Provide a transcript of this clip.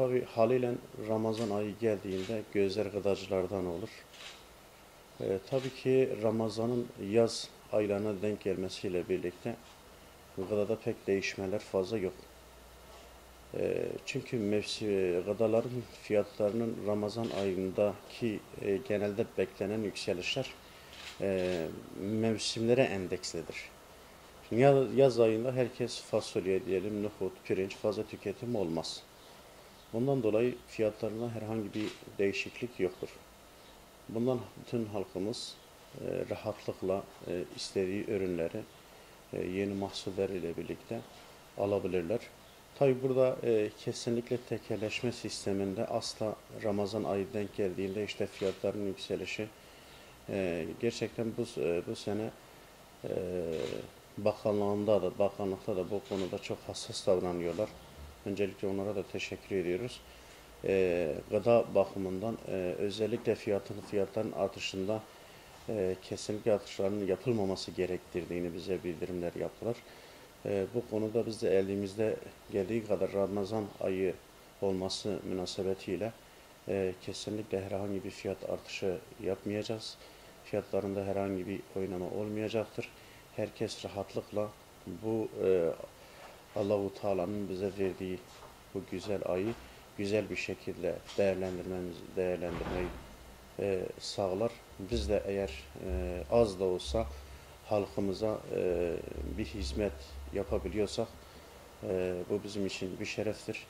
Tabii haliyle Ramazan ayı geldiğinde gözler gıdacılardan olur. Tabii ki Ramazan'ın yaz aylarına denk gelmesiyle birlikte gıdada pek değişmeler fazla yok. Çünkü gıdaların fiyatlarının Ramazan ayındaki genelde beklenen yükselişler mevsimlere endekslidir. Şimdi yaz ayında herkes fasulye diyelim, nohut, pirinç fazla tüketim olmaz. Bundan dolayı fiyatlarında herhangi bir değişiklik yoktur. Bundan bütün halkımız rahatlıkla istediği ürünleri yeni mahsuller ile birlikte alabilirler. Tabi burada kesinlikle tekelleşme sisteminde asla Ramazan ayı denk geldiğinde işte fiyatların yükselişi gerçekten bu sene e, bakanlıkta da bu konuda çok hassas davranıyorlar. Öncelikle onlara da teşekkür ediyoruz. Gıda bakımından özellikle fiyatların artışında kesinlikle artışlarının yapılmaması gerektirdiğini bize bildirimler yaptılar. Bu konuda biz de elimizde geldiği kadar Ramazan ayı olması münasebetiyle kesinlikle herhangi bir fiyat artışı yapmayacağız. Fiyatlarında herhangi bir oynama olmayacaktır. Herkes rahatlıkla bu Allahu Teala'nın bize verdiği bu güzel ayı güzel bir şekilde değerlendirmeyi sağlar. Biz de eğer az da olsa halkımıza bir hizmet yapabiliyorsak bu bizim için bir şereftir.